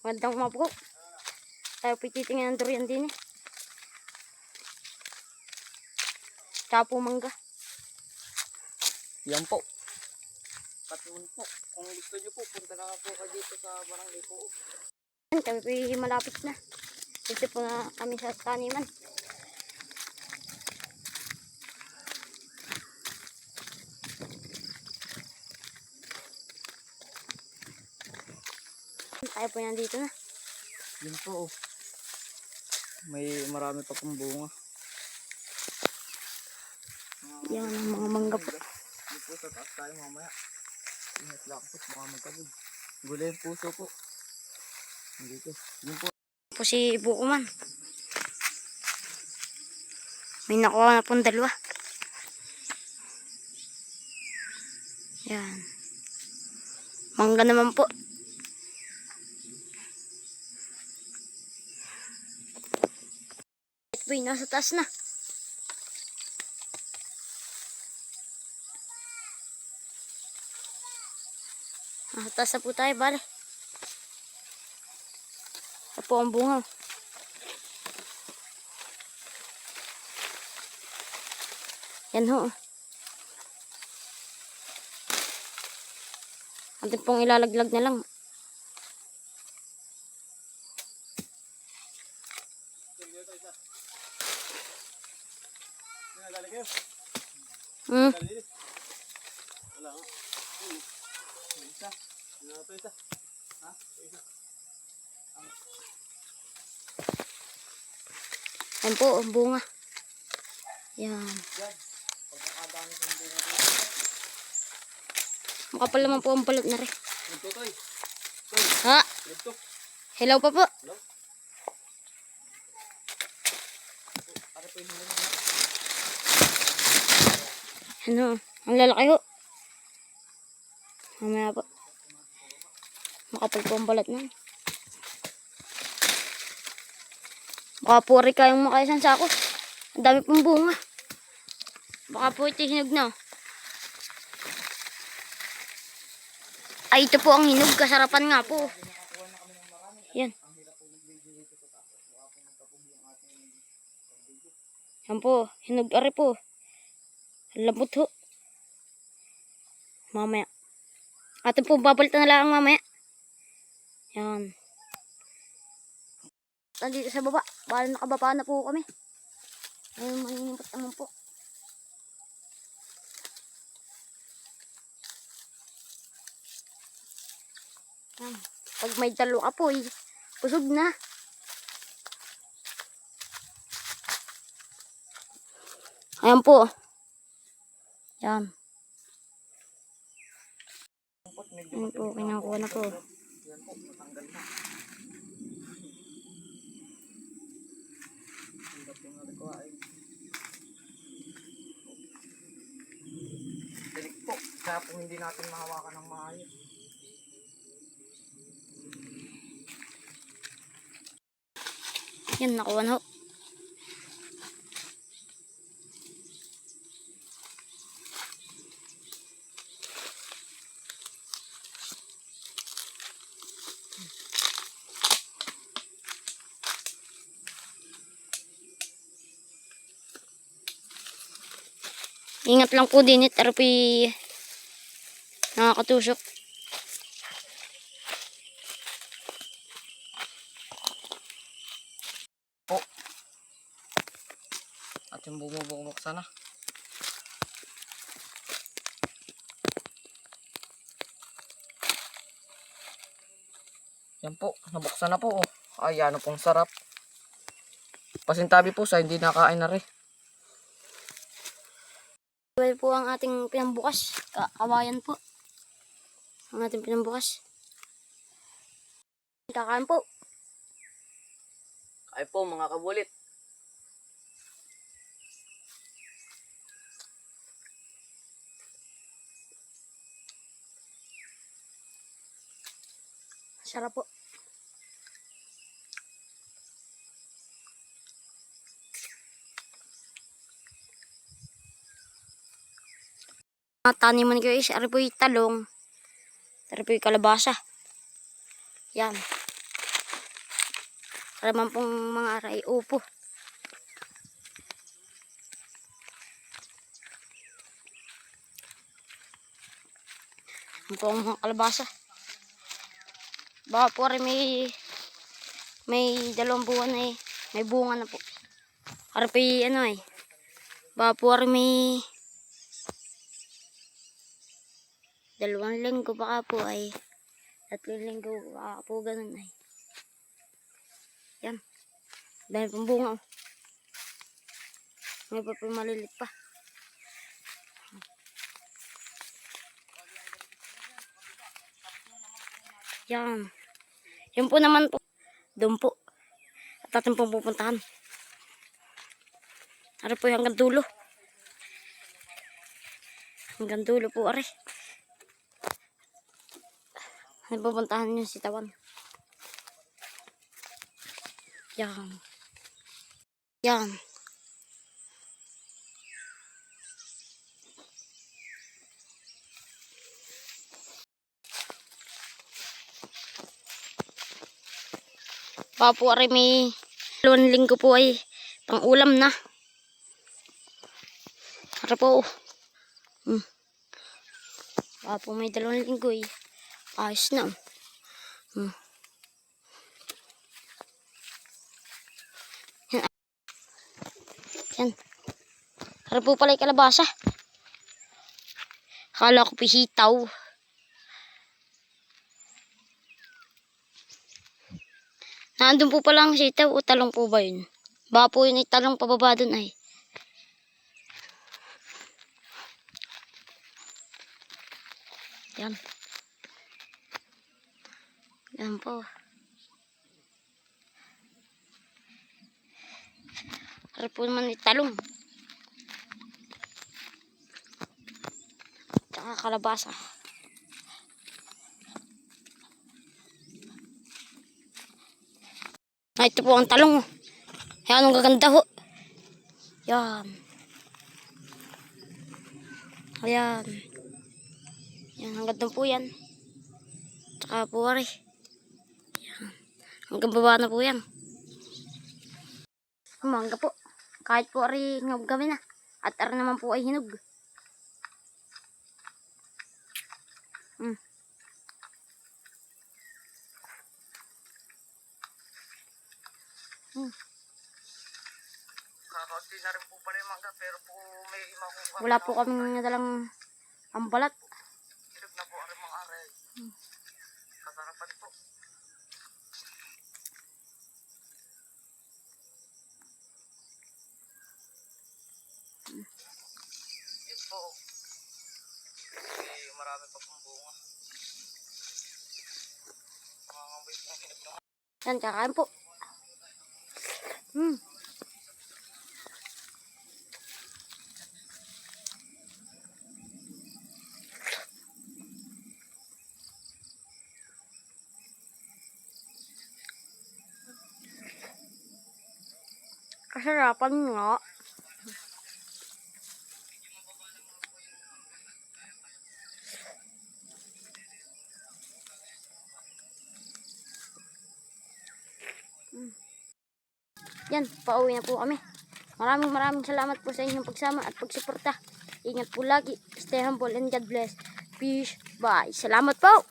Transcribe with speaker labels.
Speaker 1: Magandang umaga po. Tayo po titingnan ng durian din eh. Tsaka po mangga.
Speaker 2: Yan po. Patuon po. Kung gusto nyo po, punta na po kayo dito sa barangay po.
Speaker 1: Kami po malapit na. Dito po na kami sa taniman. Tayo po yan dito na.
Speaker 2: Yan po. May marami pa pong bunga.
Speaker 1: Yan ang mga mangga po.
Speaker 2: Yan po sa taas tayo mamaya. Ingat lang po. Baka magkabog. Gulay yung puso po. Dito. Yan po.
Speaker 1: Po si Bukuman. May nakuha na pong dalawa. Yan. Mangga naman po. Ito po yung nasa taas na. Nasa taas na po tayo, bale. Ito po ang bunga. Yan ho. Atin pong ilalaglag na lang. Hmm. Yan po ang bunga. Yan. Makapal naman po ang balot na rin. Ha? Hello pa po. Ano? Ang lalaki ho. Mamaya po. Makapal po ang balat na. Baka po rin kayong makaisang sako. Ang dami pong bunga. Baka po ito hinog na. Ay, ito po ang hinog. Kasarapan nga po. Yan. Yan po. Hinog ari po. Lambot ho. Mamaya. Atin po babalitan na lang mamaya. Yan. Nandito sa baba. Bala nakababa na po kami. Ayun, manginimpat naman po. Yan. Pag may dalo ka po, pusog na. Ayan po. Yan. Ayan po, kinakuha na po.
Speaker 2: Yan po, matanggal na. Hindi po nga nagkawain. Tinik po. Kaya po hindi natin mahawakan ng maayos.
Speaker 1: Yan, nakuha na ho. Ingat lang po din pero nakakatusok.
Speaker 2: Po. At yung bumubuksan na. Yan po, nabuksan na po. Ay, ano pong sarap. Pasintabi po sa hindi nakain na rin.
Speaker 1: Ito po ang ating pinambukas. Kawayan po. Ang ating pinambukas. Kakain po.
Speaker 2: Ay po mga kabulit.
Speaker 1: Sarap po. Taniman ko is, ari po yung talong. Ari po yung kalabasa. Yan. Para man pong mga aray upo. Yan po ang mga kalabasa. Baka po rin may 2 buwan eh. May bunga na po. Para po ano eh. Baka po rin may 2 linggo baka po ay 3 linggo baka po ganun ay. Yan. Dahil pong bunga oh. May pa po malilit pa. Yan. Yan po naman po. Doon po. At atin pong pupuntahan. Ari po hanggang dulo. Hanggang dulo po ari. Ay pupuntahan yung sitawan. Yan. Yan. Baka po ari may 2 linggo po ay pang ulam na. Ari po. Baka po may 2 linggo eh. Ayos na. Yan. Ari po pala yung kalabasa. Akala ko pihitaw. Nandun po pala ang sitaw o talong po ba yun? Baka po yun ay talong pababa dun ay. Yan. Yan po. Ari po naman ay talong. Tsaka kalabasa. Ito po ang talong. Yan ang gaganda ho. Yan. Ayan. Yan, hanggang doon po yan. Tsaka po ari. Yan. Hanggang baba na po yan. Humangga po. Kahit po ari hinog kami na. At ari naman po ay hinog.
Speaker 2: Kakaunti na rin po pala yung mangga, pero po may makukuha.
Speaker 1: Wala po kaming nadalang ambalat.
Speaker 2: Hinog na po ang mga aray. Kasarapan po. Yan po. Marami pa pong bunga. Makakambay po ang hinog na.
Speaker 1: Yan, kakain po. Kasarapan nga. Yan, pauwi na po kami. Maraming salamat po sa inyong pagsama at pagsuporta. Ingat po lagi. Stay humble and God bless. Peace. Bye. Salamat po.